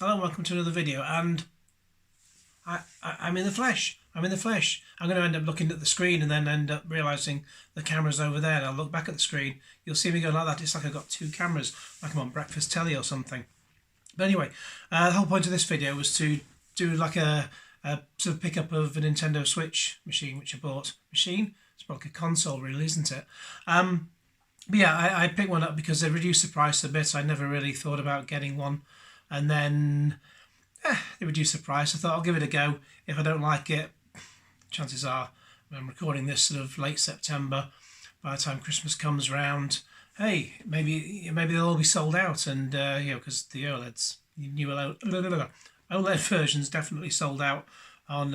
Hello and welcome to another video, and I'm in the flesh. I'm in the flesh. I'm going to end up looking at the screen and then end up realising the camera's over there, and I'll look back at the screen. You'll see me going like that. It's like I've got two cameras, like I'm on breakfast telly or something. But anyway, the whole point of this video was to do like a sort of pickup of a Nintendo Switch machine, which I bought. Machine? It's more like a console really, isn't it? But yeah, I picked one up because they reduced the price a bit. I never really thought about getting one. And then they reduced the price. I thought I'll give it a go. If I don't like it, chances are I'm recording this sort of late September. By the time Christmas comes round, hey, maybe they'll all be sold out. And because the OLEDs, new OLED versions definitely sold out on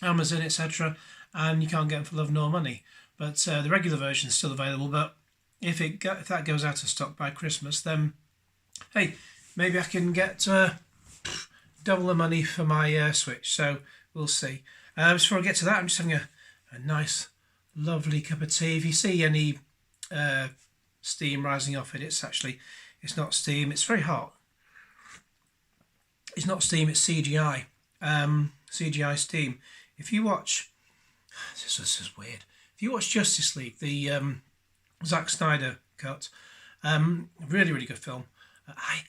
Amazon, etc. And you can't get them for love nor money. But the regular version is still available. But if that goes out of stock by Christmas, then hey, maybe I can get double the money for my Switch. So we'll see. Before I get to that, I'm just having a nice, lovely cup of tea. If you see any steam rising off it, it's not steam. It's very hot. It's not steam. It's CGI. CGI steam. If you watch, this is weird. If you watch Justice League, the Zack Snyder cut, really, really good film.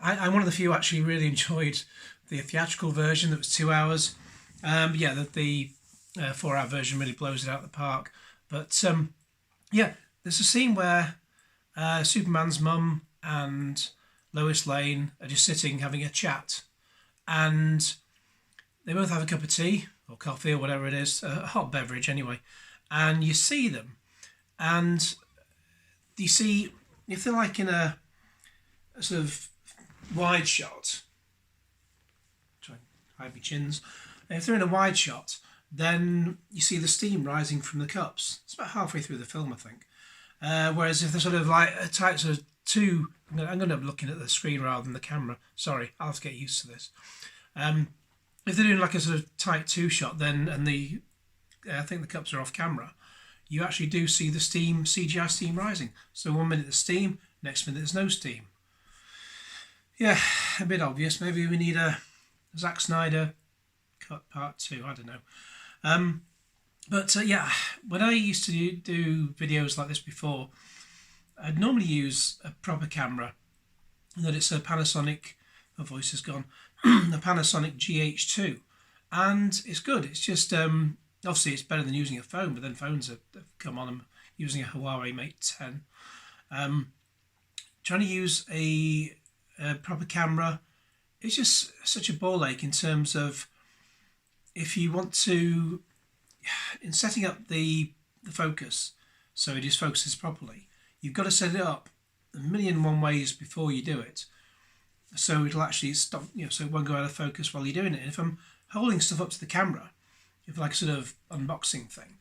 I'm one of the few who actually really enjoyed the theatrical version that was 2 hours. The 4 hour version really blows it out of the park. But there's a scene where Superman's mum and Lois Lane are just sitting having a chat, and they both have a cup of tea or coffee or whatever it is, a hot beverage anyway, and you see them, and you see if they're like in a sort of wide shot, try and hide my chins. If they're in a wide shot, then you see the steam rising from the cups. It's about halfway through the film, I think. Whereas if they're sort of like a tight sort of two, I'm going to be looking at the screen rather than the camera. Sorry, I'll have to get used to this. If they're doing like a sort of tight two shot, then I think the cups are off camera, you actually do see the steam, CGI steam rising. So 1 minute there's steam, next minute there's no steam. Yeah, a bit obvious. Maybe we need a Zack Snyder cut part 2. I don't know. When I used to do videos like this before, I'd normally use a proper camera. That it's a Panasonic. My voice is gone. A Panasonic GH2, and it's good. It's just obviously it's better than using a phone, but then phones have come on. I'm using a Huawei Mate 10. Trying to use a proper camera, it's just such a ball ache in terms of if you want to, in setting up the focus so it just focuses properly, you've got to set it up a million and one ways before you do it, so it'll actually stop, so it won't go out of focus while you're doing it. And if I'm holding stuff up to the camera, if like a sort of unboxing thing,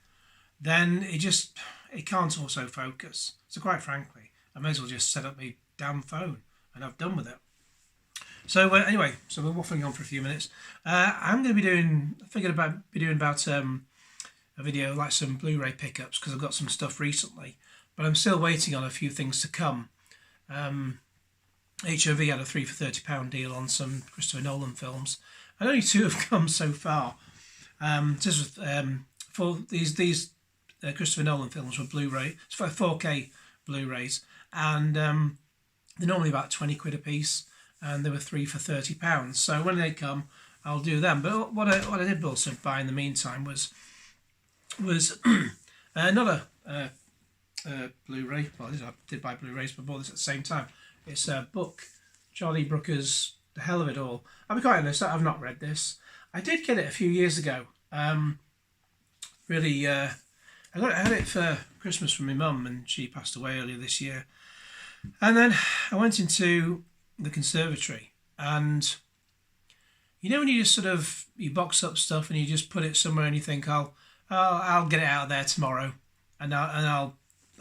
then it can't also focus. So quite frankly, I may as well just set up my damn phone and I've done with it. So anyway, so we're waffling on for a few minutes. I'm going to be doing a video like some Blu-ray pickups, because I've got some stuff recently, but I'm still waiting on a few things to come. HOV had a 3 for £30 deal on some Christopher Nolan films, and only 2 have come so far. For these Christopher Nolan films were Blu-ray, it's for 4K Blu-rays, and they're normally about 20 quid a piece, and they were 3 for £30. So when they come, I'll do them. But what I did also buy in the meantime was another Blu-ray. Well, I did buy Blu-rays, but I bought this at the same time. It's a book, Charlie Brooker's The Hell of It All. I'll be quite honest, I've not read this. I did get it a few years ago. I had it for Christmas from my mum, and she passed away earlier this year. And then I went into the conservatory, and when you just sort of, you box up stuff and you just put it somewhere and you think, I'll get it out of there tomorrow, and I'll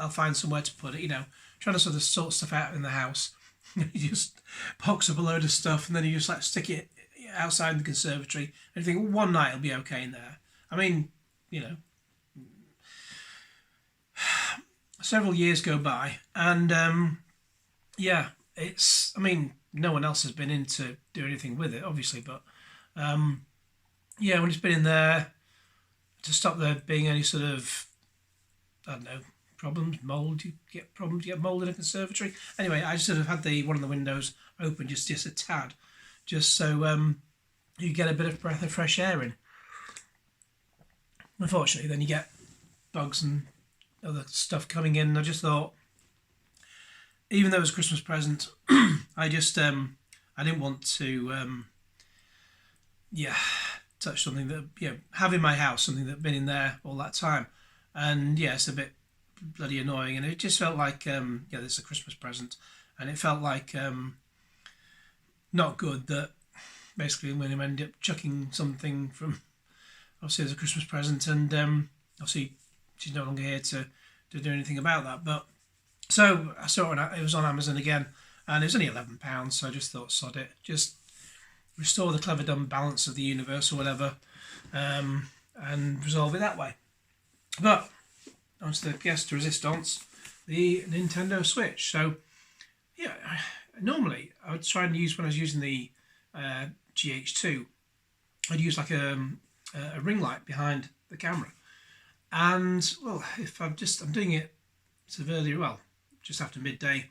find somewhere to put it, trying to sort of sort stuff out in the house. You just box up a load of stuff and then you just like stick it outside the conservatory and you think, well, one night it'll be okay in there. I mean, several years go by, and it's, no one else has been in to do anything with it, obviously. But yeah, when it's been in there, to stop there being any sort of, I don't know, problems, mould. You get problems, you get mould in a conservatory. Anyway, I just sort of had one of the windows open just a tad, just so you get a bit of breath of fresh air in. Unfortunately, then you get bugs and other stuff coming in. And I just thought, even though it was a Christmas present, I just I didn't want to touch something that have in my house, something that's been in there all that time, and it's a bit bloody annoying. And it just felt like this is a Christmas present, and it felt like not good that basically I'm going to end up chucking something from obviously as a Christmas present, and obviously she's no longer here to do anything about that. But so I saw it was on Amazon again, and it was only £11, so I just thought, sod it, just restore the clever dumb balance of the universe or whatever, and resolve it that way. But onto the pièce de résistance, the Nintendo Switch. So normally I would try and use, when I was using the GH2, I'd use like a ring light behind the camera, and well, if I'm doing it sort of earlier, well, just after midday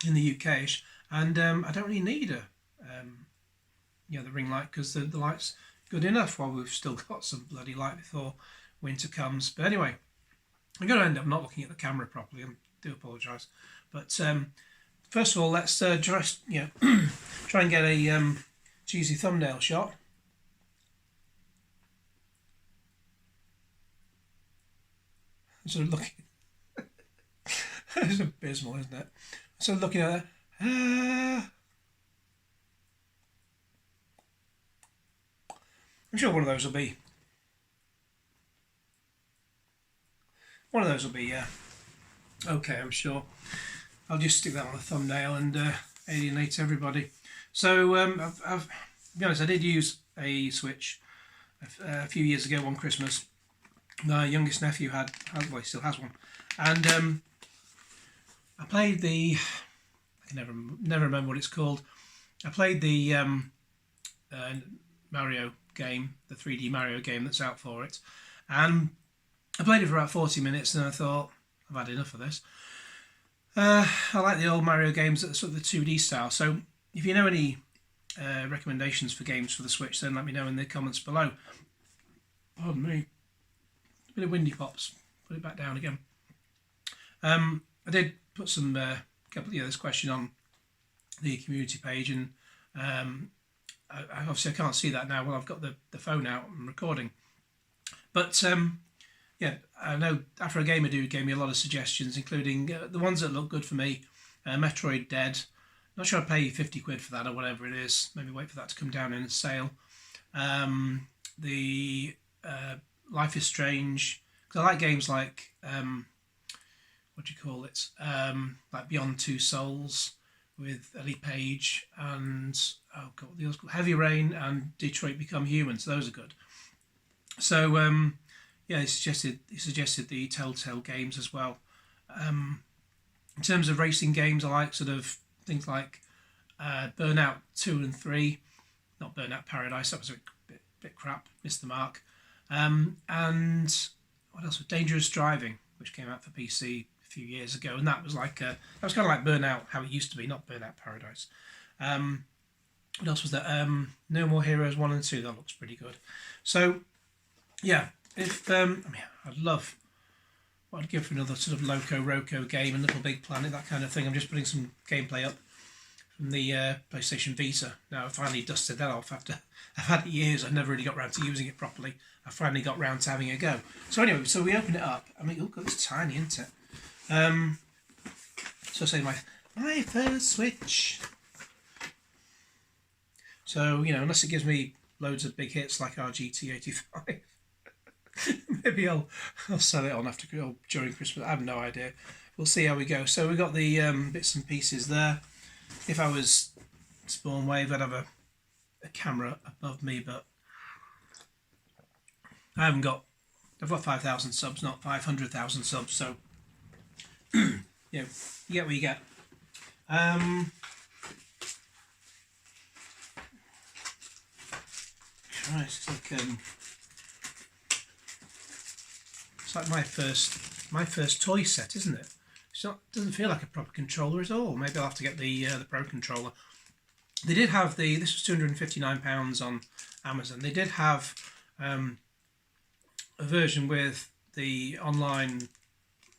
in the UK-ish, and I don't really need the ring light, because the light's good enough while we've still got some bloody light before winter comes. But anyway, I'm going to end up not looking at the camera properly. I do apologise. But first of all, let's just try and get a cheesy thumbnail shot. I'm sort of looking. It's abysmal, isn't it? So looking at that. I'm sure one of those will be. Okay, I'm sure. I'll just stick that on the thumbnail and alienate everybody. So, to be honest, I did use a Switch a few years ago one Christmas. My youngest nephew had well, he still has one, and I played the. I can never remember what it's called. I played the Mario game, the 3D Mario game that's out for it, and I played it for about 40 minutes, and I thought, I've had enough of this. I like the old Mario games that are sort of the 2D style, so if you know any recommendations for games for the Switch, then let me know in the comments below. Pardon me. A bit of windy pops. Put it back down again. I did put some this question on the community page, and obviously I can't see that now. Well, I've got the phone out and recording, but I know Afrogamerdude gave me a lot of suggestions, including the ones that look good for me. Metroid Dead. Not sure I'd pay 50 quid for that or whatever it is. Maybe wait for that to come down in a sale. The Life is Strange, because I like games like what do you call it? Like Beyond Two Souls with Ellie Page, and the others called Heavy Rain and Detroit Become Human. So those are good. So he suggested the Telltale games as well. In terms of racing games, I like sort of things like Burnout 2 and 3. Not Burnout Paradise, that was a bit crap, missed the mark. And what else? Dangerous Driving, which came out for PC a few years ago, and that was kind of like Burnout, how it used to be, not Burnout Paradise. What else was there? No More Heroes 1 and 2, that looks pretty good. So, yeah, if I'd love what I'd give for another sort of Loco Roco game, and Little Big Planet, that kind of thing. I'm just putting some gameplay up from the PlayStation Vita. Now I finally dusted that off after I've had it years. I've never really got round to using it properly. I finally got round to having a go. So anyway, so we open it up. I mean, God, it's tiny, isn't it? So say my first Switch. So unless it gives me loads of big hits like our GT85. Maybe I'll sell it on during Christmas. I have no idea. We'll see how we go. So we got the bits and pieces there. If I was Spawn Wave, I'd have a camera above me, but I've got 5,000 subs, not 500,000 subs. So you get what you get. Right, it's like my first toy set, isn't it? Doesn't feel like a proper controller at all. Maybe I'll have to get the Pro controller. They did have this was £259 on Amazon. They did have a version with the online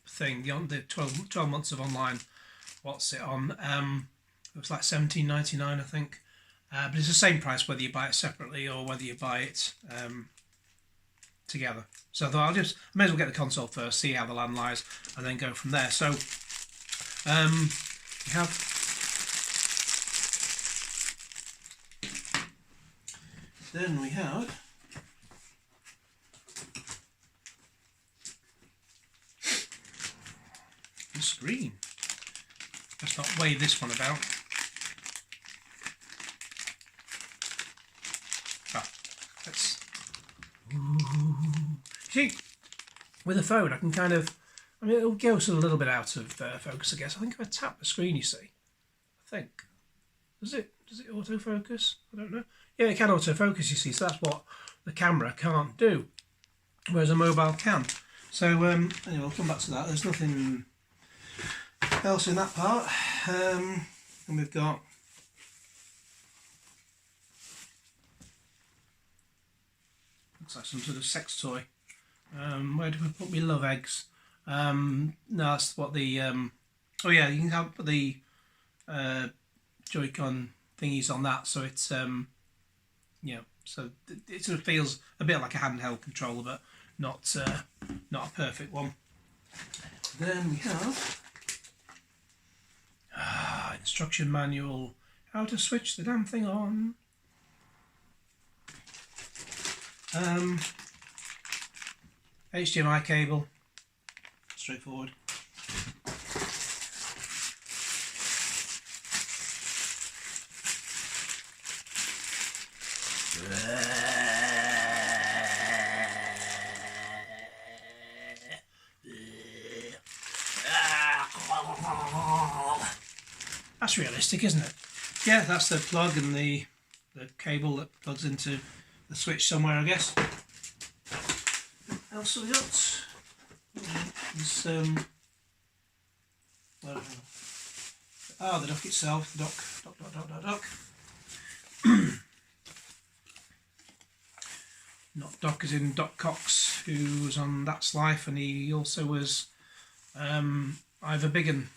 thing, the 12 months of online. What's it on? It was like £17.99, I think. But it's the same price whether you buy it separately or whether you buy it together. So I thought I may as well get the console first, see how the land lies, and then go from there. So we have the screen. Let's not wave this one about. See, with a phone, I can kind of, it'll go a little bit out of focus, I guess. I think if I tap the screen, you see, does it autofocus? I don't know. Yeah, it can autofocus, you see, so that's what the camera can't do, whereas a mobile can. So, anyway, we'll come back to that. There's nothing else in that part. And we've got looks like some sort of sex toy. Where do we put my love eggs? No, that's what the oh yeah, you can put the Joy-Con thingies on that, so it's yeah, so it sort of feels a bit like a handheld controller, but not a perfect one. Then we have instruction manual, how to switch the damn thing on. HDMI cable, straightforward. That's realistic, isn't it? Yeah, that's the plug and the cable that plugs into the switch somewhere, I guess. What else have we got? There's, the dock itself, the dock. Not Doc as in Doc Cox, who was on That's Life, and he also was Ivor Biggin.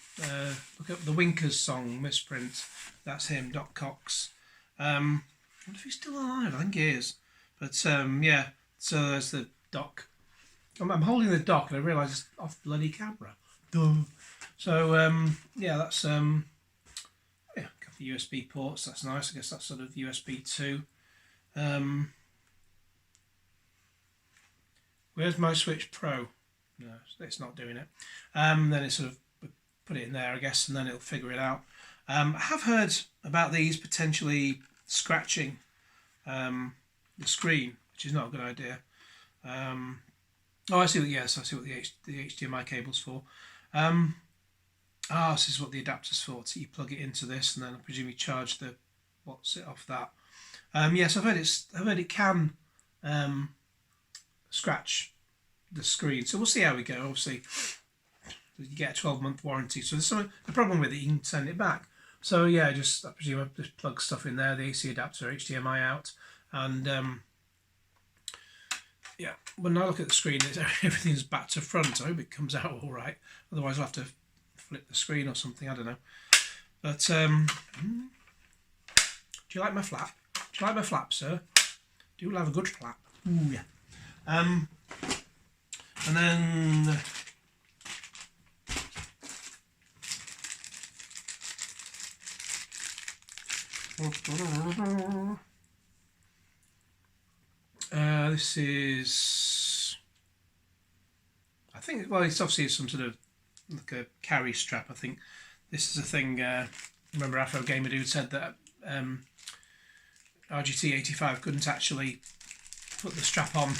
Look up the Winkers song, Misprint. That's him, Doc Cox. I wonder if he's still alive. I think he is. But yeah, so there's the dock. I'm holding the dock and I realise it's off bloody camera. Duh. So yeah, that's yeah, a couple of USB ports. That's nice. I guess that's sort of USB 2. Where's my Switch Pro? No, it's not doing it. Then it sort of put it in there, I guess, and then it'll figure it out. I have heard about these potentially scratching the screen, which is not a good idea. Oh, I see what. Yes, I see what the HDMI cable's for. This is what the adapter's for. So you plug it into this, and then I presume you charge the what's it off that. Yes, I've heard it can scratch the screen. So we'll see how we go. Obviously, you get a 12-month warranty. So there's the problem with it, you can send it back. So yeah, I presume I just plug stuff in there, the AC adapter, HDMI out, and yeah, when I look at the screen, everything's back to front. I hope it comes out all right. Otherwise, I'll have to flip the screen or something. I don't know. But do you like my flap? Do you like my flap, sir? Do you have a good flap? Ooh, yeah. And then this is, I think, well, it's obviously some sort of like a carry strap. I think this is a thing. Remember, Afrogamerdude said that RGT85 couldn't actually put the strap on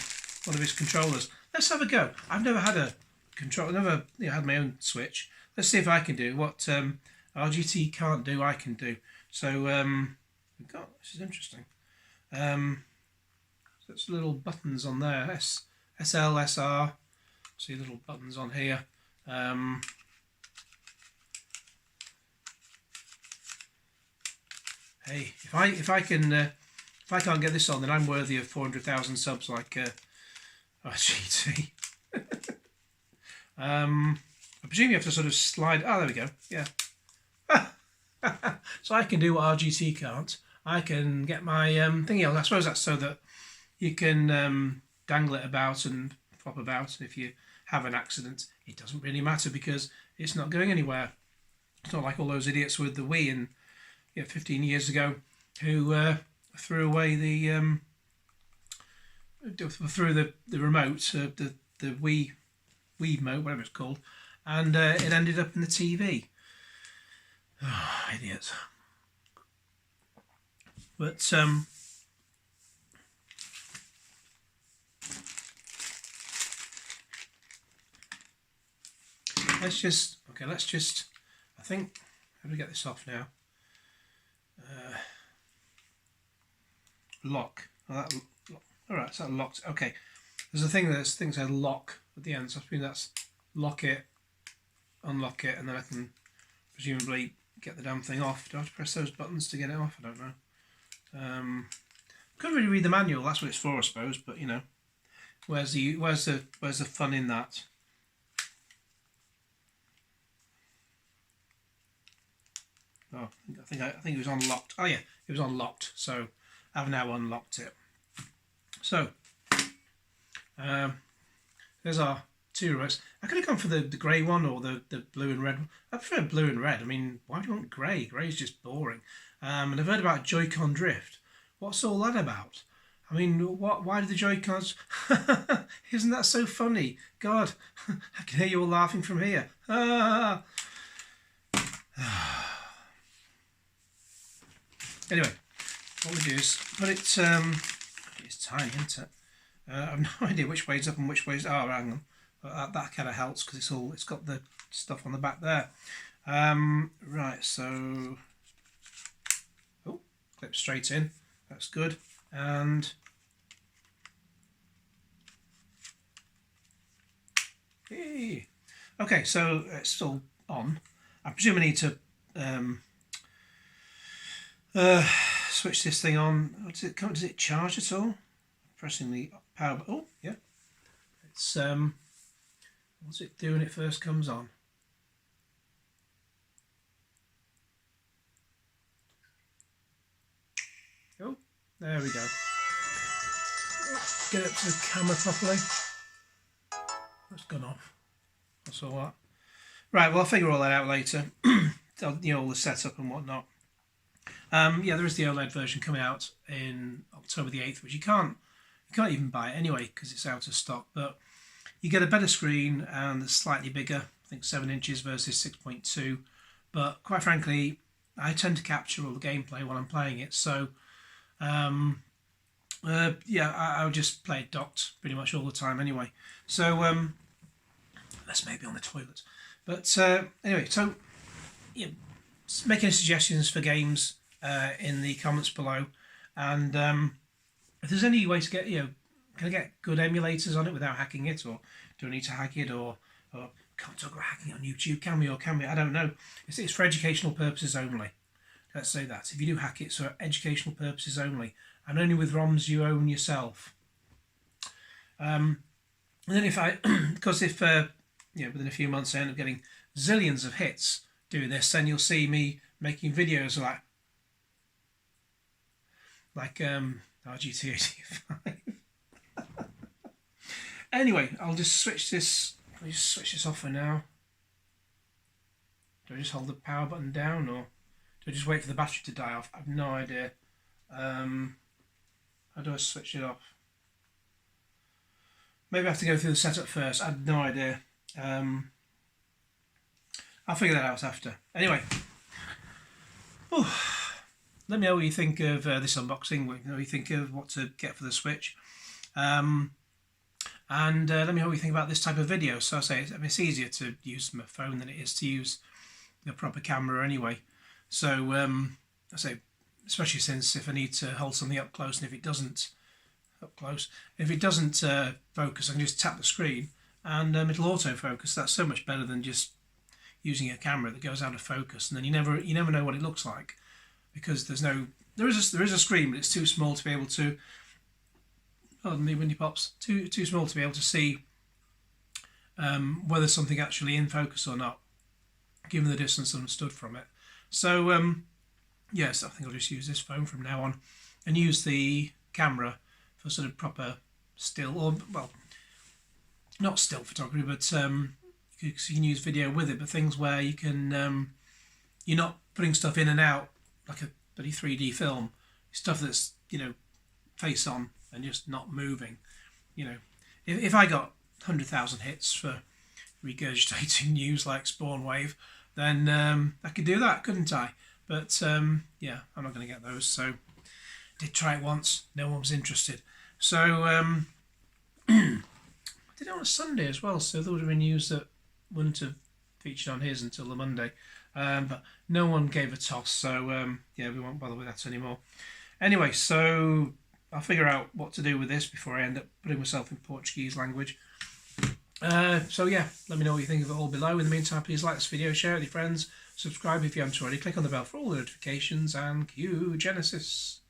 one of his controllers. Let's have a go. I've never had a controller, never had my own Switch. Let's see if I can do what RGT can't do, I can do. So we've got, this is interesting. There's little buttons on there. SL, SR. See little buttons on here. Hey, if I can't get this on, then I'm worthy of 400,000 subs like GT. I presume you have to sort of slide. Oh, there we go. Yeah. So I can do what RGT can't. I can get my thingy on. I suppose that's so that you can dangle it about and flop about. And if you have an accident, it doesn't really matter because it's not going anywhere. It's not like all those idiots with the Wii and 15 years ago who threw away the remote, the Wii remote, whatever it's called, and it ended up in the TV. Oh, idiots. But let's just I think, how do we get this off now? Lock. Oh, all right, so that locked. Okay, there's a thing that's things that lock at the end, so I think that's lock it, unlock it, and then I can presumably get the damn thing off. Do I have to press those buttons to get it off? I don't know. Couldn't really read the manual. That's what it's for, I suppose. But you know, where's the fun in that? Oh, I think it was unlocked. Oh yeah, it was unlocked. So I've now unlocked it. So there's our two remotes. I could have gone for the grey one or the blue and red one. I prefer blue and red. I mean, why do you want grey? Grey is just boring. And I've heard about Joy-Con drift. What's all that about? I mean, why do the Joy-Cons... Isn't that so funny? God, I can hear you all laughing from here. Anyway, what we do is put it... it's tiny, isn't it? I have no idea which way's up and which way's... Oh, hang on. But that kind of helps because it's got the stuff on the back there. Right, so... Oh, clip straight in. That's good. And... Hey. Okay, so it's still on. I presume I need to switch this thing on. Does it charge at all? Pressing the power button. Oh, yeah. It's what's it do when it first comes on? Oh, there we go. Get up to the camera properly. That's gone off. That's all that. Right, well, I'll figure all that out later. You know, all the setup and whatnot. Yeah, there is the OLED version coming out in October the 8th, which you can't even buy it anyway because it's out of stock. But you get a better screen and it's slightly bigger. I think 7 inches versus 6.2. But quite frankly, I tend to capture all the gameplay while I'm playing it. So yeah, I'll just play it docked pretty much all the time anyway. So let's maybe on the toilet. But anyway, so yeah, make any suggestions for games in the comments below, and if there's any way to get, can I get good emulators on it without hacking it, or do I need to hack it, or can't talk about hacking on YouTube, can we, or can we? I don't know. It's for educational purposes only. Let's say that. If you do hack it, so educational purposes only, and only with ROMs you own yourself. And then because if within a few months I end up getting zillions of hits doing this, then you'll see me making videos like RGT85. Anyway, I'll just switch this. I'll just switch this off for now. Do I just hold the power button down, or do I just wait for the battery to die off? I have no idea. How do I switch it off? Maybe I have to go through the setup first. I have no idea. I'll figure that out after. Anyway, let me know what you think of this unboxing. Let me know what you think of what to get for the Switch. And let me know what you think about this type of video. So I say, it's easier to use my phone than it is to use the proper camera anyway. So I say, especially since if I need to hold something up close and if it doesn't up close. If it doesn't focus, I can just tap the screen and it'll autofocus. That's so much better than just using a camera that goes out of focus, and then you never know what it looks like, because there is a screen, but it's too small to be able to. Oh, the windy pops. Too small to be able to see whether something actually in focus or not, given the distance that I'm stood from it. So yes, I think I'll just use this phone from now on, and use the camera for sort of proper still, or well, not still photography, but you can use video with it, but things where you can you're not putting stuff in and out like a bloody 3D film, stuff that's, you know, face on and just not moving. You know, if I got 100,000 hits for regurgitating news like Spawn Wave, then I could do that, couldn't I? But yeah, I'm not going to get those. So did try it once, no one was interested. So I did it on a Sunday as well, so there would have been news that wouldn't have featured on his until the Monday. But no one gave a toss, so yeah, we won't bother with that anymore. Anyway, so I'll figure out what to do with this before I end up putting myself in Portuguese language. So yeah, let me know what you think of it all below. In the meantime, please like this video, share it with your friends, subscribe if you haven't already, click on the bell for all the notifications, and cue Genesis.